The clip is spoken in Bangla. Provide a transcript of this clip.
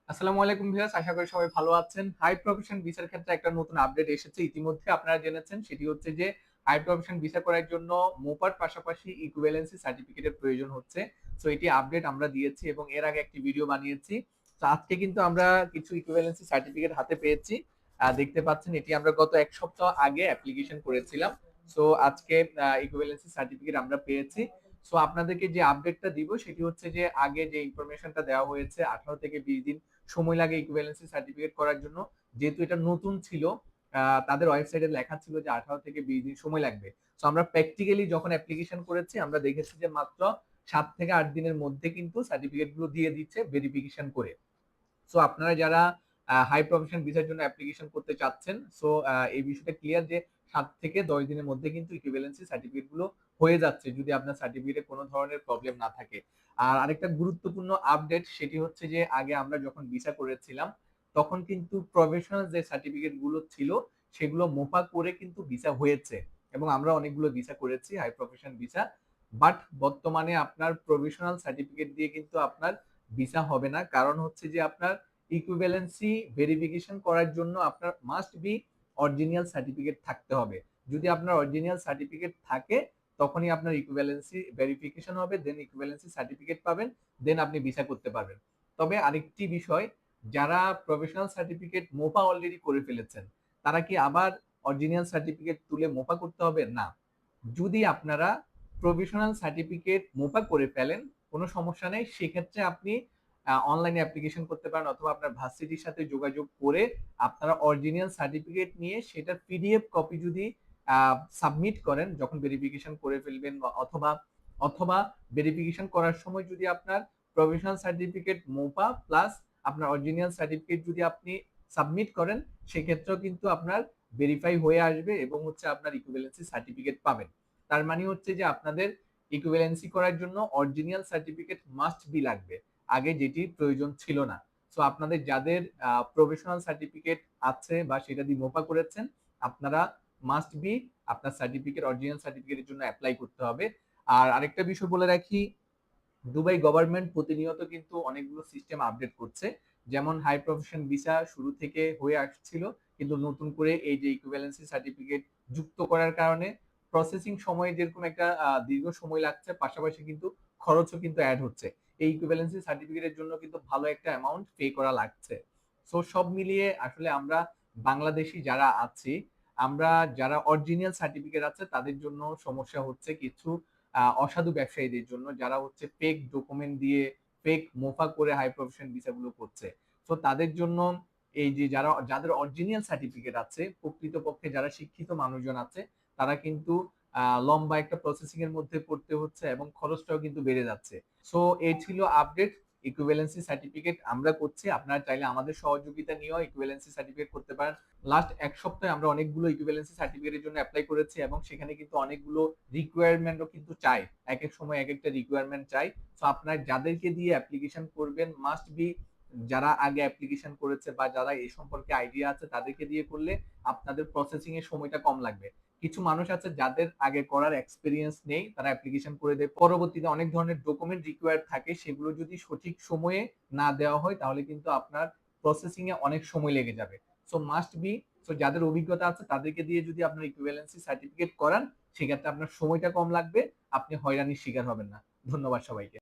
আসসালামু আলাইকুম ভিউয়ার্স, আশা করি সবাই ভালো আছেন। হাই প্রফেশন ভিসার ক্ষেত্রে একটা নতুন আপডেট এসেছে। ইতিমধ্যে আপনারা জেনেছেন, সেটি হচ্ছে যে হাই প্রফেশন ভিসা করার জন্য মোপার পাশাপাশি ইকুইভ্যালেন্সি সার্টিফিকেটের প্রয়োজন হচ্ছে। সো এটি আপডেট আমরা দিয়েছি এবং এর আগে একটি ভিডিও বানিয়েছি। তো আজকে কিন্তু আমরা কিছু ইকুইভ্যালেন্সি সার্টিফিকেট হাতে পেয়েছি। দেখতে পাচ্ছেন, এটি আমরা গত এক সপ্তাহ আগে অ্যাপ্লিকেশন করেছিলাম। সো আজকে ইকুইভ্যালেন্সি সার্টিফিকেট আমরা পেয়েছি। সো আপনাদেরকে যে আপডেটটা দিব সেটি হচ্ছে যে আগে যে ইনফরমেশনটা দেওয়া হয়েছে 18 থেকে 20 দিন সময় লাগে ইকুইভ্যালেন্সি সার্টিফিকেট করার জন্য। যেহেতু এটা নতুন ছিল, তাদের ওয়েবসাইটে লেখা ছিল যে 18 থেকে 20 দিন সময় লাগবে। তো আমরা প্র্যাকটিক্যালি যখন অ্যাপ্লিকেশন করেছি, আমরা দেখেছি যে মাত্র 7 থেকে 8 দিনের মধ্যে কিন্তু সার্টিফিকেট গুলো দিয়ে দিচ্ছে ভেরিফিকেশন করে। সো আপনারা যারা হাই প্রফেশন ভিসার জন্য অ্যাপ্লিকেশন করতে চাচ্ছেন, সো এই বিষয়টা ক্লিয়ার যে 7 থেকে 10 দিনের মধ্যে কিন্তু ইকুইভ্যালেন্সি সার্টিফিকেট গুলো হয়ে যাচ্ছে, যদি আপনার সার্টিফিকেটে কোনো ধরনের প্রবলেম না থাকে। আর আরেকটা গুরুত্বপূর্ণ আপডেট, সেটি হচ্ছে যে আগে আমরা যখন ভিসা করেছিলাম, তখন কিন্তু প্রফেশনাল যে সার্টিফিকেট গুলো ছিল সেগুলো মোপা করে কিন্তু ভিসা হয়েছে, এবং আমরা অনেকগুলো ভিসা করেছি হাই প্রফেশন ভিসা। বাট বর্তমানে আপনার প্রফেশনাল সার্টিফিকেট দিয়ে কিন্তু আপনার ভিসা হবে না। কারণ হচ্ছে যে আপনার ইকুইভ্যালেন্সি ভেরিফিকেশন করার জন্য আপনার মাস্ট বি অরিজিনাল সার্টিফিকেট থাকতে হবে। যদি আপনার অরিজিনাল সার্টিফিকেট থাকে, তখনই আপনার ইকুইভ্যালেন্সি ভেরিফিকেশন হবে, দেন ইকুইভ্যালেন্সি সার্টিফিকেট পাবেন, দেন আপনি ভিসা করতে পারবেন। তবে আরেকটি বিষয়, যারা প্রফেশনাল সার্টিফিকেট মোপা অলরেডি করে ফেলেছেন, তারা কি আবার অরিজিনাল সার্টিফিকেট তুলে মোপা করতে হবে? না। যদি আপনারা প্রভিশনাল সার্টিফিকেট মোপা করে ফেলেন, কোনো সমস্যা নেই। সেক্ষেত্রে আপনি অনলাইনে অ্যাপ্লিকেশন করতে পারেন, অথবা আপনার ভার্সিটির সাথে যোগাযোগ করে আপনারা অরিজিনাল সার্টিফিকেট নিয়ে সেটার পিডিএফ কপি যদি সাবমিট করেন যখন ভেরিফিকেশন করে ফেলবেন, অথবা অথবা ভেরিফিকেশন করার সময় যদি আপনার প্রভিশনাল সার্টিফিকেট মোপা প্লাস আপনার অরিজিনাল সার্টিফিকেট যদি আপনি সাবমিট করেন, সেক্ষেত্রেও কিন্তু আপনার ভেরিফাই হয়ে আসবে এবং হচ্ছে আপনার ইকুইভ্যালেন্সি সার্টিফিকেট পাবেন। তার মানে হচ্ছে যে আপনাদের ইকুইভ্যালেন্সি করার জন্য অরিজিনাল সার্টিফিকেট মাস্ট বি লাগবে, আগে যেটি প্রয়োজন ছিল না। সো আপনাদের যাদের প্রফেশনাল সার্টিফিকেট আছে বা সেটা দিয়ে মোপা করেছেন, আপনারা মাস্ট বি আপনার সার্টিফিকেট অরিজিনাল সার্টিফিকেটের জন্য অ্যাপ্লাই করতে হবে। আর আরেকটা বিষয় বলে রাখি, দুবাই গভর্নমেন্ট প্রতিনিয়ত কিন্তু অনেকগুলো সিস্টেম আপডেট করছে। যেমন হাই প্রফেশন ভিসা শুরু থেকে হয়ে আসছিল, কিন্তু নতুন করে এই যে ইকুইভ্যালেন্সি সার্টিফিকেট যুক্ত করার কারণে প্রসেসিং সময়ে যেরকম একটা দীর্ঘ সময় লাগছে, পাশাপাশি কিন্তু খরচও কিন্তু অ্যাড হচ্ছে। এই ইকুইভ্যালেন্সি সার্টিফিকেটের জন্য কিন্তু ভালো একটা অ্যামাউন্ট পে করা লাগছে। সো সব মিলিয়ে আসলে আমরা বাংলাদেশি যারা আছি, আমরা যারা অরিজিনাল সার্টিফিকেট আছে তাদের জন্য সমস্যা হচ্ছে কিছু অসাধু ব্যবসায়ীদের জন্য, যারা হচ্ছে ফেক ডকুমেন্ট দিয়ে ফেক মোফা করে হাই প্রফেশন ভিসা গুলো করছে। তো তাদের জন্য এই যে যাদের অরিজিনাল সার্টিফিকেট আছে, প্রকৃতপক্ষে যারা শিক্ষিত মানুষজন আছে, তারা কিন্তু লম্বা একটা প্রসেসিং এর মধ্যে পড়তে হচ্ছে এবং খরচটাও কিন্তু বেড়ে যাচ্ছে। সো এই ছিল আপডেট। ইকুইভ্যালেন্সি সার্টিফিকেট আমরা করছি, আপনারা চাইলে আমাদের সহযোগিতা নিয়েও ইকুইভ্যালেন্সি সার্টিফিকেট করতে পারেন। লাস্ট এক সপ্তাহে আমরা অনেকগুলো ইকুইভ্যালেন্সি সার্টিফিকেটের জন্য অ্যাপ্লাই করেছি, এবং সেখানে কিন্তু অনেকগুলো রিকোয়ারমেন্টও কিন্তু চাই। এক এক সময় এক একটা রিকোয়ারমেন্ট চাই। তো আপনার যাদেরকে দিয়ে অ্যাপ্লিকেশন করবেন, মাস্ট বি যারা আগে অ্যাপ্লিকেশন করেছে বা যারা এই সম্পর্কে আইডিয়া আছে, তাদেরকে দিয়ে করলে আপনাদের প্রসেসিং এর সময়টা কম লাগবে। কিছু মানুষ আছে যাদের আগে করার এক্সপিরিয়েন্স নেই, তারা অ্যাপ্লিকেশন করে দেয়, পরবর্তীতে অনেক ধরনের ডকুমেন্ট রিকোয়ার্ড থাকে, সেগুলো যদি সঠিক সময়ে না দেওয়া হয়, তাহলে কিন্তু আপনার প্রসেসিং এ অনেক সময় লেগে যাবে। সো মাস্ট বি, সো যাদের অভিজ্ঞতা আছে তাদেরকে দিয়ে যদি আপনার ইকুইভ্যালেন্সি সার্টিফিকেট করান, সেক্ষেত্রে আপনার সময়টা কম লাগবে, আপনি হয়রানির শিকার হবেন না। ধন্যবাদ সবাইকে।